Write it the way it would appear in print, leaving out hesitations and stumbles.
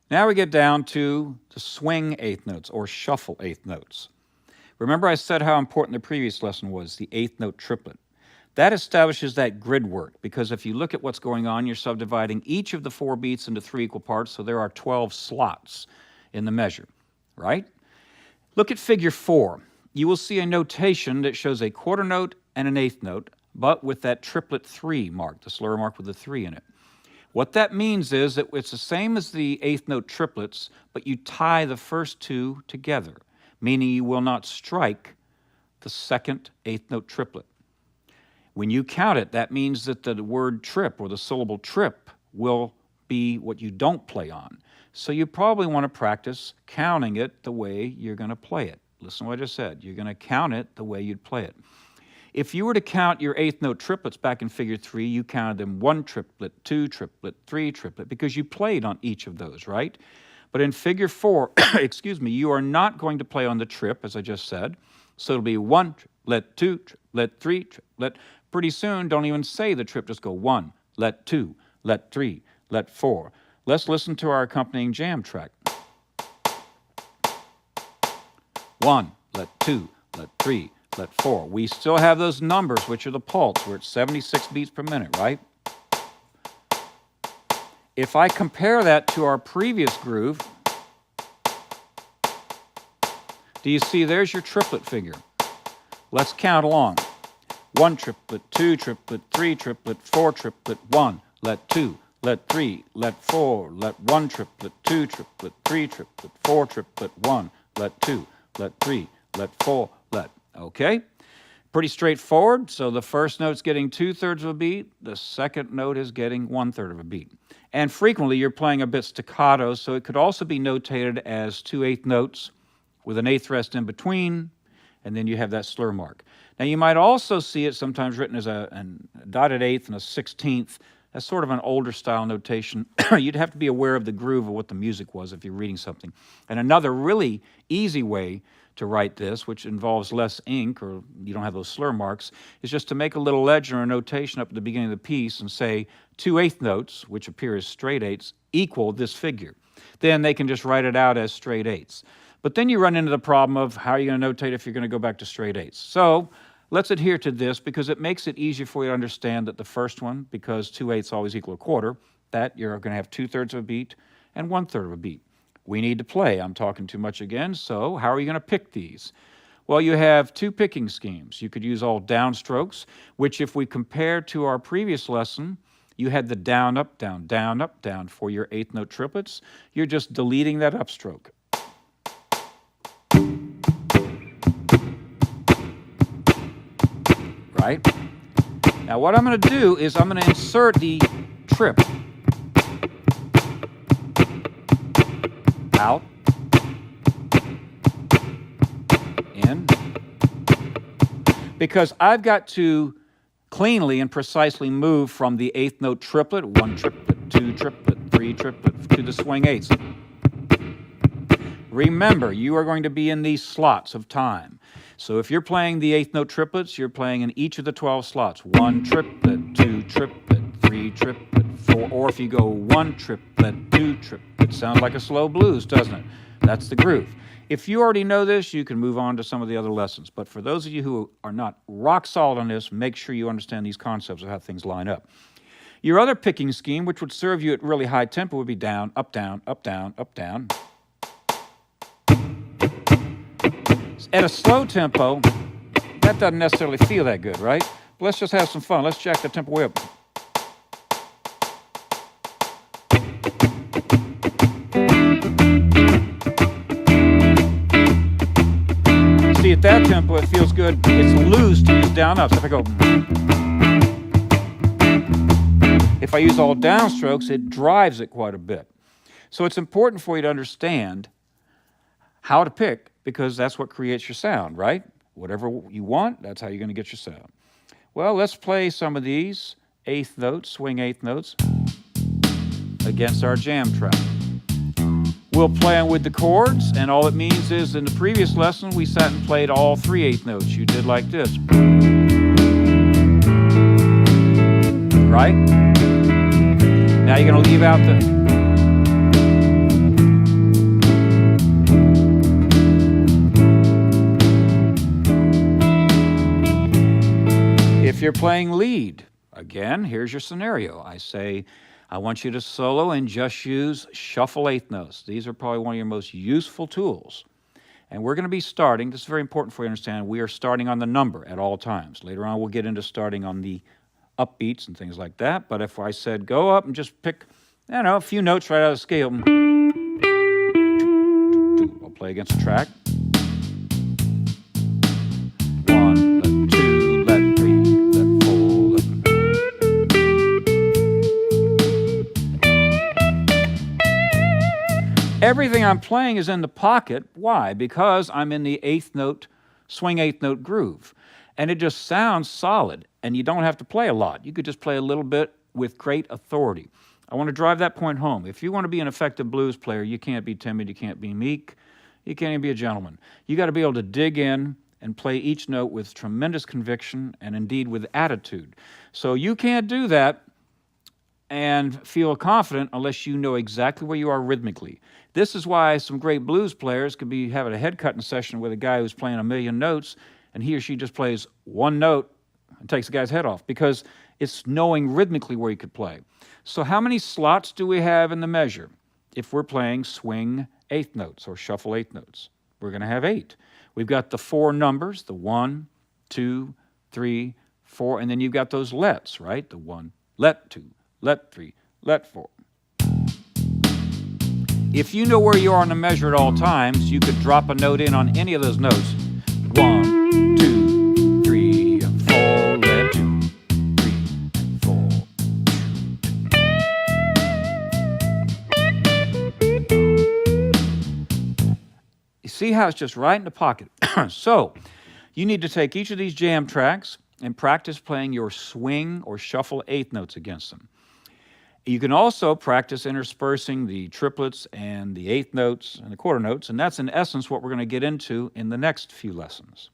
Now we get down to the swing eighth notes or shuffle eighth notes. Remember I said how important the previous lesson was, the eighth note triplet. That establishes that grid work, because if you look at what's going on, you're subdividing each of the 4 beats into 3 equal parts, so there are 12 slots in the measure, right? Look at figure 4. You will see a notation that shows a quarter note and an eighth note, but with that triplet 3 mark, the slur mark with the 3 in it. What that means is that it's the same as the eighth note triplets, but you tie the first 2 together, meaning you will not strike the second eighth note triplet. When you count it, that means that the word trip or the syllable trip will be what you don't play on. So you probably want to practice counting it the way you're going to play it. Listen to what I just said. You're going to count it the way you'd play it. If you were to count your eighth note triplets back in figure 3, you counted them 1 triplet, 2 triplet, 3 triplet, because you played on each of those, right? But in figure 4, excuse me, you are not going to play on the trip, as I just said. So it'll be 1 triplet, 2 triplet, 3 triplet. Pretty soon, don't even say the trip, just go 1, let 2, let 3, let 4. Let's listen to our accompanying jam track. 1, let 2, let 3, let 4. We still have those numbers, which are the pulse. We're at 76 beats per minute, right? If I compare that to our previous groove, do you see there's your triplet figure? Let's count along. 1 triplet, 2 triplet, 3 triplet, 4 triplet, 1, let 2, let 3, let 4, let 1 triplet, 2 triplet, 3 triplet, 4 triplet, 1, let 2, let 3, let 4, let. Okay? Pretty straightforward. So the first note's getting 2/3 of a beat, the second note is getting 1/3 of a beat. And frequently you're playing a bit staccato, so it could also be notated as 2/8 notes with an eighth rest in between, and then you have that slur mark. Now you might also see it sometimes written as a dotted eighth and a 16th. That's sort of an older style notation. You'd have to be aware of the groove of what the music was if you're reading something. And another really easy way to write this, which involves less ink, or you don't have those slur marks, is just to make a little legend or a notation up at the beginning of the piece and say 2/8 notes, which appear as straight eighths, equal this figure. Then they can just write it out as straight eighths. But then you run into the problem of how are you going to notate if you're going to go back to straight eighths. So let's adhere to this because it makes it easier for you to understand that the first one, because 2/8 always equal a quarter, that you're going to have 2/3 of a beat and 1/3 of a beat. We need to play. I'm talking too much again, so how are you going to pick these? Well, you have 2 picking schemes. You could use all downstrokes, which if we compare to our previous lesson, you had the down, up, down, down, up, down for your eighth note triplets. You're just deleting that upstroke. Right? Now what I'm going to do is I'm going to insert the trip. Out. In. Because I've got to cleanly and precisely move from the eighth note triplet, 1 triplet, 2 triplet, 3 triplet, to the swing eighths. Remember, you are going to be in these slots of time. So if you're playing the eighth note triplets, you're playing in each of the 12 slots. 1 triplet, 2 triplet, 3 triplet, 4. Or if you go 1 triplet, 2 triplet, sounds like a slow blues, doesn't it? That's the groove. If you already know this, you can move on to some of the other lessons. But for those of you who are not rock solid on this, make sure you understand these concepts of how things line up. Your other picking scheme, which would serve you at really high tempo, would be down, up, down, up, down, up, down. At a slow tempo, that doesn't necessarily feel that good, right? But let's just have some fun. Let's jack the tempo way up. See, at that tempo, it feels good. It's loose to use down up. So if I go, if I use all downstrokes, it drives it quite a bit. So it's important for you to understand how to pick, because that's what creates your sound, right? Whatever you want, that's how you're going to get your sound. Well, let's play some of these eighth notes, swing eighth notes, against our jam track. We'll play them with the chords, and all it means is in the previous lesson, we sat and played all 3 eighth notes. You did like this. Right? Now you're going to leave out the you're playing lead, again, here's your scenario. I say, I want you to solo and just use shuffle eighth notes. These are probably one of your most useful tools. And we're going to be starting, this is very important for you to understand, we are starting on the number at all times. Later on, we'll get into starting on the upbeats and things like that. But if I said go up and just pick, a few notes right out of the scale, I'll play against the track. 1, let 2, let 3, let 4, let... Everything I'm playing is in the pocket. Why? Because I'm in the eighth note, swing eighth note groove. And it just sounds solid, and you don't have to play a lot. You could just play a little bit with great authority. I want to drive that point home. If you want to be an effective blues player, you can't be timid, you can't be meek, you can't even be a gentleman. You got to be able to dig in and play each note with tremendous conviction and indeed with attitude. So you can't do that and feel confident unless you know exactly where you are rhythmically. This is why some great blues players could be having a head-cutting session with a guy who's playing a million notes, and he or she just plays one note and takes the guy's head off, because it's knowing rhythmically where you could play. So how many slots do we have in the measure if we're playing swing eighth notes or shuffle eighth notes? We're going to have 8. We've got the 4 numbers, the 1, 2, 3, 4, and then you've got those lets, right? The 1, let 2, let 3, let 4. If you know where you are in the measure at all times, you could drop a note in on any of those notes. 1, 2, 3, 4, let 2, 3, 4. You see how it's just right in the pocket? So, you need to take each of these jam tracks and practice playing your swing or shuffle eighth notes against them. You can also practice interspersing the triplets and the eighth notes and the quarter notes, and that's in essence what we're going to get into in the next few lessons.